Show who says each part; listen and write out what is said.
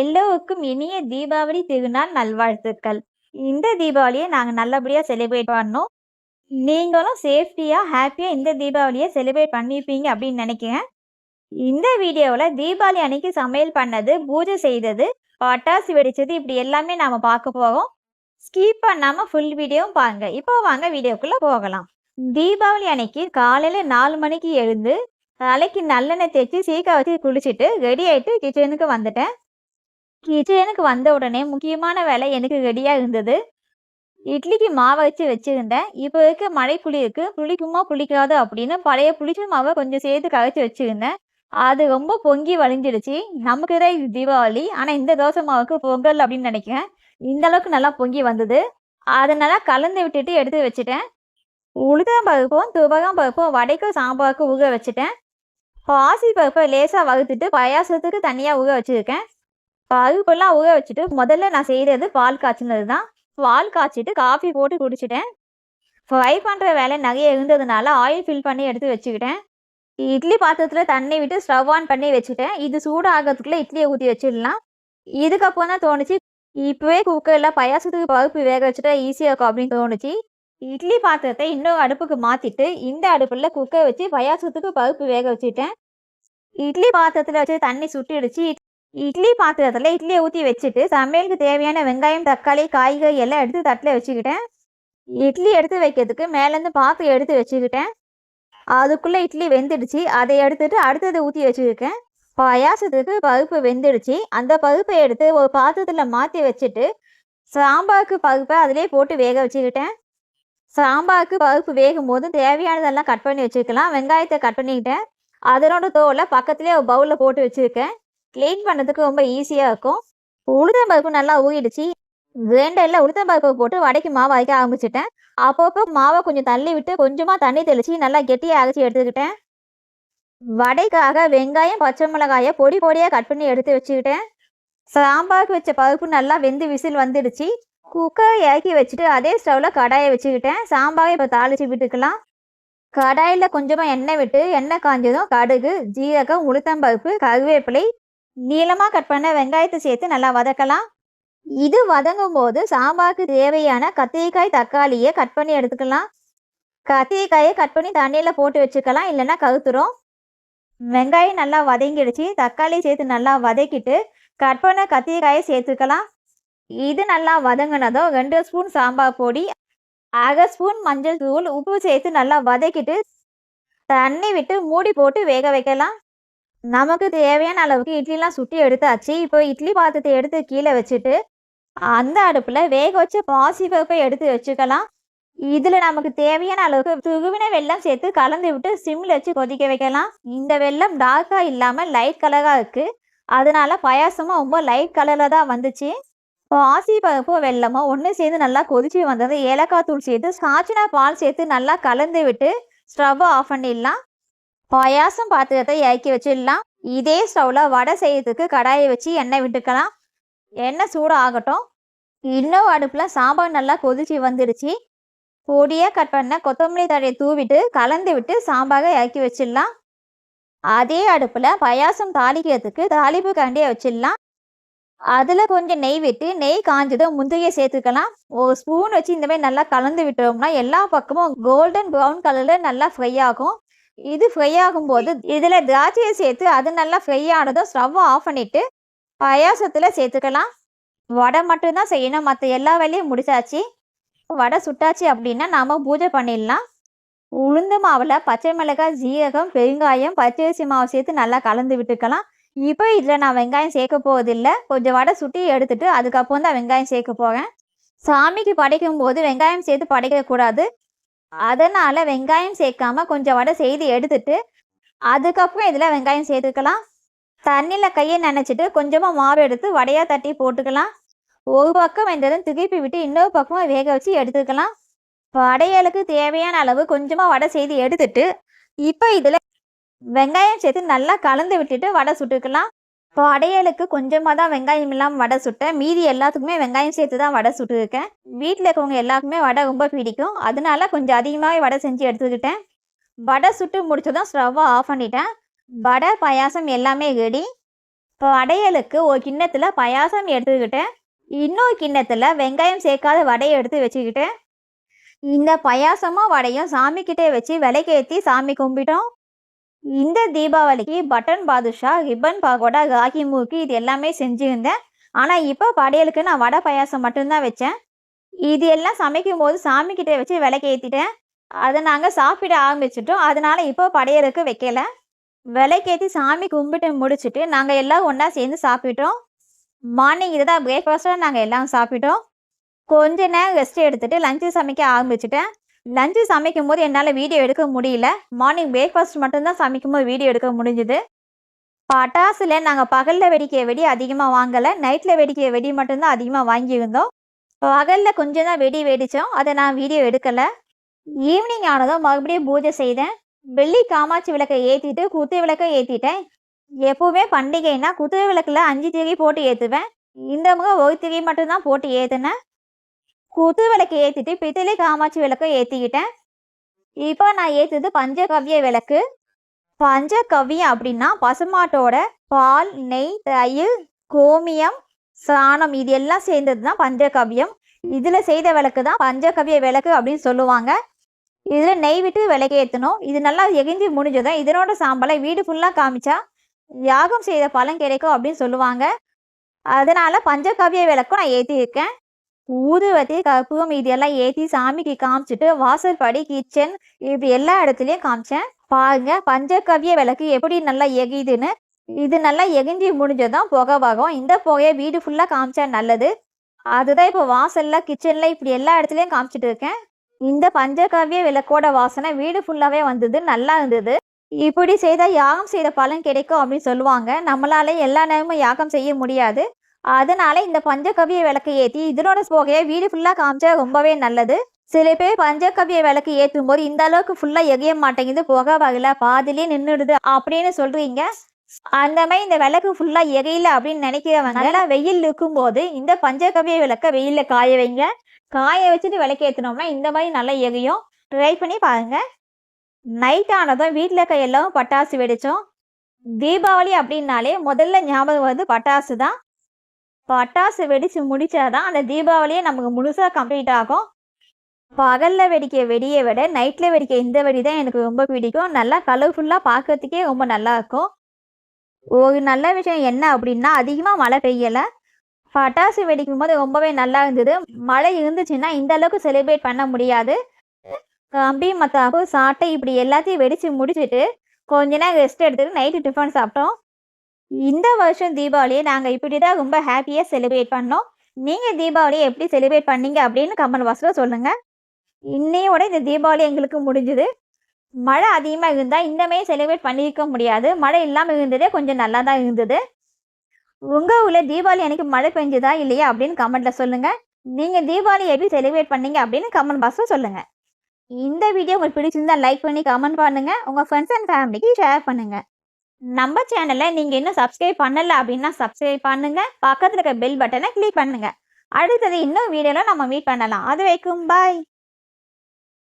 Speaker 1: எல்லோருக்கும் இனிய தீபாவளி திருநாள் நல்வாழ்த்துக்கள். இந்த தீபாவளிய நாங்க நல்லபடியா செலிப்ரேட் பண்ணோம். நீங்களும் சேஃப்டியா, ஹேப்பியா இந்த தீபாவளிய செலிப்ரேட் பண்ணியிருப்பீங்க அப்படின்னு நெனைக்கிறேன். இந்த வீடியோவுல தீபாவளி அன்னைக்கு சமையல் பண்ணது, பூஜை செய்தது, பட்டாசு வெடிச்சது இப்படி எல்லாமே நாம பார்க்க போறோம். ஸ்கிப் பண்ணாம ஃபுல் வீடியோவும் பாருங்க. இப்போ வாங்க வீடியோக்குள்ள போகலாம். தீபாவளி அன்னைக்கு காலையில 4 மணிக்கு எழுந்து, தலைக்கு நல்லெண்ணெய் தேய்ச்சு, சீக்க வச்சு குளிச்சுட்டு, ரெடி ஆயிட்டு கிச்சனுக்கு வந்துட்டேன். கிச்சனுக்கு வந்த உடனே முக்கியமான வேலை எனக்கு ரெடியா இருந்தது. இட்லிக்கு மாவு அரைச்சு வச்சிருந்தேன். இப்போ இருக்க மழை புளியுக்கு புளிக்குமா புளிக்காதோ அப்படின்னு பழைய புளிச்ச மாவை கொஞ்சம் சேர்த்து கரைச்சி வச்சிருந்தேன். அது ரொம்ப பொங்கி வழிஞ்சிடுச்சு. நமக்கு தான் இது தீபாவளி. ஆனா இந்த தோசை மாவுக்கு பொங்கல் அப்படின்னு நினைக்கிறேன். இந்த அளவுக்கு நல்லா பொங்கி வந்தது. அதை நல்லா கலந்து விட்டுட்டு எடுத்து வச்சுட்டேன். உளுத்தம் பருப்பும் துவரம் பருப்பும் வடைக்கும் சாம்பாருக்கும் ஊற வச்சுட்டேன். பாசி பருப்பை லேசாக வறுத்துட்டு பாயாசத்துக்கு தனியாக ஊற வச்சுருக்கேன். பருப்பெல்லாம் ஊற வச்சுட்டு முதல்ல நான் செய்கிறது பால் காய்ச்சினது தான். பால் காய்ச்சிட்டு காஃபி போட்டு குடிச்சிட்டேன். ஃப்ரை பண்ணுற வேலை நிறைய இருந்ததுனால ஆயில் ஃபில் பண்ணி எடுத்து வச்சுக்கிட்டேன். இட்லி பாத்திரத்தில் தண்ணி விட்டு ஸ்டவ் ஆன் பண்ணி வச்சுட்டேன். இது சூடாகிறதுக்குள்ளே இட்லியை ஊற்றி வச்சிடலாம். இதுக்கப்புறம் தான் தோணுச்சு, இப்போவே குக்கரில் பாயாசத்துக்கு பருப்பு வேக வச்சுட்டா ஈஸியாக இருக்கும் அப்படின்னு தோணுச்சு. இட்லி பாத்திரத்தை இன்னொரு அடுப்புக்கு மாற்றிட்டு இந்த அடுப்பில் குக்கர் வச்சு பாயாசத்துக்கு பருப்பு வேக வச்சுட்டேன். இட்லி பாத்திரத்தில் வச்சு தண்ணி சுட்டிடுச்சு. இட்லி பாத்திரத்தில் இட்லியை ஊற்றி வச்சுட்டு சமையலுக்கு தேவையான வெங்காயம், தக்காளி, காய்கறி எல்லாம் எடுத்து தட்டில் வச்சுக்கிட்டேன். இட்லி எடுத்து வைக்கிறதுக்கு மேலேருந்து பாத்திரம் எடுத்து வச்சுக்கிட்டேன். அதுக்குள்ளே இட்லி வெந்துடுச்சு. அதை எடுத்துட்டு அடுத்தது ஊற்றி வச்சுருக்கேன். பாயாசத்துக்கு பருப்பு வெந்துடுச்சு. அந்த பருப்பை எடுத்து ஒரு பாத்திரத்தில் மாற்றி வச்சுட்டு சாம்பாருக்கு பருப்பை அதிலே போட்டு வேக வச்சுக்கிட்டேன். சாம்பாருக்கு பருப்பு வேகும் போது தேவையானதெல்லாம் கட் பண்ணி வச்சுக்கலாம். வெங்காயத்தை கட் பண்ணிக்கிட்டேன். அதனோட தோலை பக்கத்துலேயே ஒரு பவுலில் போட்டு வச்சுருக்கேன். க்ளீன் பண்ணுறதுக்கு ரொம்ப ஈஸியாக இருக்கும். உளுத்தம் பருப்பு நல்லா ஊறிடுச்சு. கிரைண்டரில் உளுத்தம் பருப்பை போட்டு வடைக்கு மாவு அரைக்க ஆரம்பிச்சிட்டேன். அப்பப்போ மாவை கொஞ்சம் தள்ளி விட்டு கொஞ்சமாக தண்ணி தெளித்து நல்லா கெட்டியாக அரைச்சி எடுத்துக்கிட்டேன். வடைக்காக வெங்காயம், பச்சை மிளகாயை பொடி பொடியாக கட் பண்ணி எடுத்து வச்சுக்கிட்டேன். சாம்பாருக்கு வச்ச பருப்பு நல்லா வெந்து விசில் வந்துடுச்சு. குக்கரை இறக்கி வச்சுட்டு அதே ஸ்டவ்வில் கடாயை வச்சுக்கிட்டேன். சாம்பாரை இப்போ தாளித்து விட்டுக்கலாம். கடாயில் கொஞ்சமாக எண்ணெய் விட்டு எண்ணெய் காஞ்சதும் கடுகு, ஜீரகம், உளுத்தம்பருப்பு, கருவேப்பிலை, நீளமாக கட் பண்ண வெங்காயத்தை சேர்த்து நல்லா வதக்கலாம். இது வதங்கும் போது சாம்பாருக்கு தேவையான கத்திரிக்காய், தக்காளியை கட் பண்ணி எடுத்துக்கலாம். கத்திரிக்காயை கட் பண்ணி தண்ணியில் போட்டு வச்சுக்கலாம், இல்லைன்னா கருத்துரும். வெங்காயம் நல்லா வதங்கிடுச்சு. தக்காளி சேர்த்து நல்லா வதக்கிட்டு கட் பண்ண கத்திரிக்காயை சேர்த்துக்கலாம். இது நல்லா வதங்கினதும் 2 ஸ்பூன் சாம்பார் பொடி, 1/2 ஸ்பூன் மஞ்சள் தூள், உப்பு சேர்த்து நல்லா வதக்கிட்டு தண்ணி விட்டு மூடி போட்டு வேக வைக்கலாம். நமக்கு தேவையான அளவுக்கு இட்லிலாம் சுட்டி எடுத்தாச்சு. இப்போ இட்லி பாத்திரத்தை எடுத்து கீழே வச்சுட்டு அந்த அடுப்பில் வேக வச்ச பாசி பருப்பை எடுத்து வச்சுக்கலாம். இதில் நமக்கு தேவையான அளவுக்கு துருவின வெல்லம் சேர்த்து கலந்து விட்டு சிம்மில் வச்சு கொதிக்க வைக்கலாம். இந்த வெல்லம் டார்க்காக இல்லாமல் லைட் கலராக இருக்குது. அதனால பாயாசமும் ரொம்ப லைட் கலரில் தான் வந்துச்சு. பாசி பருப்பும் வெல்லமும் ஒன்று சேர்ந்து நல்லா கொதிச்சு வந்தது. ஏலக்காய் தூள் சேர்த்து காய்ச்சின பால் சேர்த்து நல்லா கலந்து விட்டு ஸ்டவ்வை ஆஃப் பண்ணிடலாம். பாயாசம் பாத்திரத்தை இறக்கி வச்சிடலாம். இதே ஸ்டவ்வில் வடை செய்யறதுக்கு கடாயை வச்சு எண்ணெய் விட்டுக்கலாம். எண்ணெய் சூடு ஆகட்டும். இன்னொரு அடுப்பில் சாம்பார் நல்லா கொதிச்சு வந்துடுச்சு. பொடியாக கட் பண்ண கொத்தமல்லி தழையை தூவிட்டு கலந்து விட்டு சாம்பாரை இறக்கி வச்சிடலாம். அதே அடுப்பில் பாயாசம் தாளிக்கிறதுக்கு தாளிப்பு கரண்டியை வச்சிடலாம். அதில் கொஞ்சம் நெய் விட்டு நெய் காஞ்சதும் முந்திரியை சேர்த்துக்கலாம். ஒரு ஸ்பூன் வச்சு இந்த மாதிரி நல்லா கலந்து விட்டோம்னா எல்லா பக்கமும் கோல்டன் ப்ரௌன் கலரில் நல்லா ஃப்ரை ஆகும். இது ஃப்ரை ஆகும்போது இதில் திராட்சையை சேர்த்து அது நல்லா ஃப்ரை ஆனதும் ஸ்டவ்வை ஆஃப் பண்ணிவிட்டு பாயாசத்தில் சேர்த்துக்கலாம். வடை மட்டும்தான் செய்யணும், மற்ற எல்லா வேலையும் முடிச்சாச்சு. வடை சுட்டாச்சு அப்படின்னா நாம் பூஜை பண்ணிடலாம். உளுந்து மாவில் பச்சை மிளகாய், ஜீரகம், பெருங்காயம், பச்சரிசி மாவு சேர்த்து நல்லா கலந்து விட்டுக்கலாம். இப்போ இதில் நான் வெங்காயம் சேர்க்க போவதில்லை. கொஞ்சம் வடை சுட்டி எடுத்துட்டு அதுக்கப்புறம் தான் வெங்காயம் சேர்க்க போகிறேன். சாமிக்கு படைக்கும் போது வெங்காயம் சேர்த்து படைக்கக்கூடாது. அதனால் வெங்காயம் சேர்க்காம கொஞ்சம் வடை செய்து எடுத்துட்டு அதுக்கப்புறம் இதில் வெங்காயம் சேர்த்துக்கலாம். தண்ணியில் கையை நனைச்சிட்டு கொஞ்சமாக மாவு எடுத்து வடையாக தட்டி போட்டுக்கலாம். ஒரு பக்கம் வெந்ததும் திருப்பி விட்டு இன்னொரு பக்கமாக வேக வச்சு எடுத்துக்கலாம். வடையலுக்கு தேவையான அளவு கொஞ்சமாக வடை செய்து எடுத்துட்டு இப்போ இதில் வெங்காயம் சேர்த்து நல்லா கலந்து விட்டுட்டு வடை சுட்டுக்கலாம். வடையலுக்கு கொஞ்சமாக தான் வெங்காயம் இல்லாமல் வடை சுட்டேன். மீதி எல்லாத்துக்குமே வெங்காயம் சேர்த்து தான் வடை சுட்டுருக்கேன். வீட்டில் இருக்கவங்க எல்லாருக்குமே வடை ரொம்ப பிடிக்கும். அதனால கொஞ்சம் அதிகமாகவே வடை செஞ்சு எடுத்துக்கிட்டேன். வடை சுட்டு முடிச்சதும் ஸ்டவ்வை ஆஃப் பண்ணிட்டேன். வடை, பாயாசம் எல்லாமே ரெடி. வடையலுக்கு ஒரு கிண்ணத்துல பாயாசம் எடுத்துக்கிட்டேன். இன்னொரு கிண்ணத்துல வெங்காயம் சேர்க்காத வடையை எடுத்து வச்சுக்கிட்டேன். இந்த பாயாசமும் வடையும் சாமிக்கிட்டே வச்சு விளக்கேத்தி சாமி கும்பிட்டோம். இந்த தீபாவளிக்கு பட்டன் பாதுஷா, ரிப்பன் பகோடா, ராகி முறுக்கு இது எல்லாமே செஞ்சிருந்தேன். ஆனா இப்போ படையலுக்கு நான் வடை பாயாசம் மட்டும்தான் வச்சேன். இது எல்லாம் சமைக்கும்போது சாமிக்கிட்ட வச்சு விளக்கேத்திட்டேன். அதை நாங்க சாப்பிட ஆரம்பிச்சிட்டோம். அதனால இப்போ படையலுக்கு வைக்கல. விளக்கேத்தி சாமி கும்பிட்டு முடிச்சுட்டு நாங்க எல்லாம் ஒண்ணா சேர்ந்து சாப்பிட்டோம். மார்னிங் இதுதான் பிரேக்ஃபாஸ்ட்டாக நாங்க எல்லாம் சாப்பிட்டோம். கொஞ்ச நேரம் ரெஸ்ட் எடுத்துட்டு லஞ்சு சமைக்க ஆரம்பிச்சிட்டேன். லஞ்சு சமைக்கும்போது என்னால வீடியோ எடுக்க முடியல. மார்னிங் பிரேக்ஃபாஸ்ட் மட்டும்தான் சமைக்கும்போது வீடியோ எடுக்க முடிஞ்சுது. பட்டாசுல நாங்க பகல்ல வெடிக்கிற வெடி அதிகமா வாங்கல. நைட்ல வெடிக்கிற வெடி மட்டும்தான் அதிகமா வாங்கியிருந்தோம். பகல்ல கொஞ்சம் தான் வெடி வெடிச்சோம். அதை நான் வீடியோ எடுக்கல. ஈவினிங் ஆனதும் மறுபடியும் பூஜை செய்தேன். வெள்ளி காமாட்சி விளக்கை ஏத்திட்டு குத்து விளக்கை ஏத்திட்டேன். எப்பவுமே பண்டிகைன்னா குத்து விளக்குல 5 திரி போட்டு ஏத்துவேன். இந்த முறை ஒரு திரி மட்டும்தான் போட்டு ஏத்துனேன். குத்து விளக்கு ஏத்திட்டு பித்தளை காமாட்சி விளக்கை ஏத்திக்கிட்டேன். இப்போ நான் ஏத்துது பஞ்சகவ்ய விளக்கு. பஞ்சகவ்யம் அப்படின்னா பசுமாட்டோட பால், நெய், தயிர், கோமியம், சாணம் இது எல்லாம் சேர்ந்தது தான் பஞ்சகவ்யம். இதுல செய்த விளக்கு தான் பஞ்சகவ்ய விளக்கு அப்படின்னு சொல்லுவாங்க. இதுல நெய் விட்டு விளக்கு ஏற்றணும். இது நல்லா எகிஞ்சி முடிஞ்சதும் இதனோட சாம்பலை வீடு ஃபுல்லா காமிச்சா யாகம் செய்த பலன் கிடைக்கும் அப்படின்னு சொல்லுவாங்க. அதனால பஞ்சகவ்ய விளக்கும் நான் ஏற்றியிருக்கேன். ஊதுவத்தி, கற்பூரம் இதெல்லாம் ஏற்றி சாமிக்கு காமிச்சிட்டு வாசற்படி, கிச்சன் இப்படி எல்லா இடத்துலையும் காமிச்சேன். பாருங்க பஞ்சகவ்ய விளக்கு எப்படி நல்லா எகிதுன்னு. இது நல்லா எகிஞ்சி முடிஞ்சதும் புகை வரும். இந்த புகையை வீடு ஃபுல்லா காமிச்சா நல்லது. அதுதான் இப்போ வாசல்ல, கிச்சன்ல இப்படி எல்லா இடத்துலையும் காமிச்சிட்டு இருக்கேன். இந்த பஞ்சகவ்ய விளக்கோட வாசனை வீடு ஃபுல்லாவே வந்தது. நல்லா இருந்தது. இப்படி செய்தா யாகம் செய்த பலன் கிடைக்கும் அப்படின்னு சொல்லுவாங்க. நம்மளால எல்லா நேரமும் யாகம் செய்ய முடியாது. அதனால இந்த பஞ்சகவ்ய விளக்கு ஏற்றி இதனோட புகையை வீடு ஃபுல்லா காமிச்சா ரொம்பவே நல்லது. சில பேர் பஞ்சகவ்ய விளக்கு ஏற்றும் போது இந்த அளவுக்கு ஃபுல்லா எரிய மாட்டேங்குது, புகை வரல, பாதிலே நின்றுடுது அப்படின்னு சொல்றீங்க. அந்த மாதிரி இந்த விளக்கு ஃபுல்லா எரியல அப்படின்னு நினைக்கிறவங்க நல்லா வெயில் இருக்கும்போது இந்த பஞ்சகவ்ய விளக்க வெயில்ல காய வைங்க. காய வச்சுட்டு விளக்கு ஏற்றினோம்னா இந்த மாதிரி நல்லா எரியும். ட்ரை பண்ணி பாருங்க. நைட் ஆனதும் வீட்டில் இருக்க எல்லாரும் பட்டாசு வெடிச்சோம். தீபாவளி அப்படின்னாலே முதல்ல ஞாபகம் வந்து பட்டாசு தான். பட்டாசு வெடிச்சு முடிச்சாதான் அந்த தீபாவளியே நமக்கு முழுசா கம்ப்ளீட் ஆகும். பகல்ல வெடிக்க வெடியை விட நைட்ல வெடிக்க இந்த வெடி தான் எனக்கு ரொம்ப பிடிக்கும். நல்லா கலர்ஃபுல்லா பார்க்கறதுக்கே ரொம்ப நல்லா இருக்கும். ஒரு நல்ல விஷயம் என்ன அப்படின்னா அதிகமாக மழை பெய்யல. பட்டாசு வெடிக்கும் போது ரொம்பவே நல்லா இருந்தது. மழை இருந்துச்சுன்னா இந்த அளவுக்கு செலிப்ரேட் பண்ண முடியாது. கம்பி, மத்தாப்பு, சாட்டை இப்படி எல்லாத்தையும் வெடிச்சு முடிச்சுட்டு கொஞ்ச நேரம் ரெஸ்ட் எடுத்துட்டு நைட்டு டிஃபன் சாப்பிட்டோம். இந்த வருஷம் தீபாவளியை நாங்கள் இப்படி தான் ரொம்ப ஹாப்பியாக செலிப்ரேட் பண்ணோம். நீங்கள் தீபாவளியை எப்படி செலிப்ரேட் பண்ணீங்க அப்படின்னு கமெண்ட் பாக்ஸில் சொல்லுங்கள். இன்னையோட இந்த தீபாவளி எங்களுக்கு முடிஞ்சுது. மழை அதிகமாக இருந்தால் இந்த மாதிரி செலிப்ரேட் பண்ணியிருக்க முடியாது. மழை இல்லாமல் இருந்ததே கொஞ்சம் நல்லா தான் இருந்தது. உங்கள் ஊரில் தீபாவளி அன்னைக்கு மழை பெஞ்சுதா இல்லையா அப்படின்னு கமெண்ட்டில் சொல்லுங்கள். நீங்கள் தீபாவளி எப்படி செலிப்ரேட் பண்ணீங்க அப்படின்னு கமெண்ட் பாக்ஸில் சொல்லுங்கள். இந்த வீடியோ உங்களுக்கு பிடிச்சிருந்தா லைக் பண்ணி கமெண்ட் பண்ணுங்கள். உங்கள் ஃப்ரெண்ட்ஸ் அண்ட் ஃபேமிலிக்கு ஷேர் பண்ணுங்கள். நம்ம சேனலை நீங்கள் இன்னும் சப்ஸ்கிரைப் பண்ணலை அப்படின்னா சப்ஸ்கிரைப் பண்ணுங்கள். பக்கத்தில் இருக்க பெல் பட்டனை கிளிக் பண்ணுங்கள். அடுத்தது இன்னும் வீடியோவில் நம்ம மீட் பண்ணலாம். அது வரைக்கும் பாய்.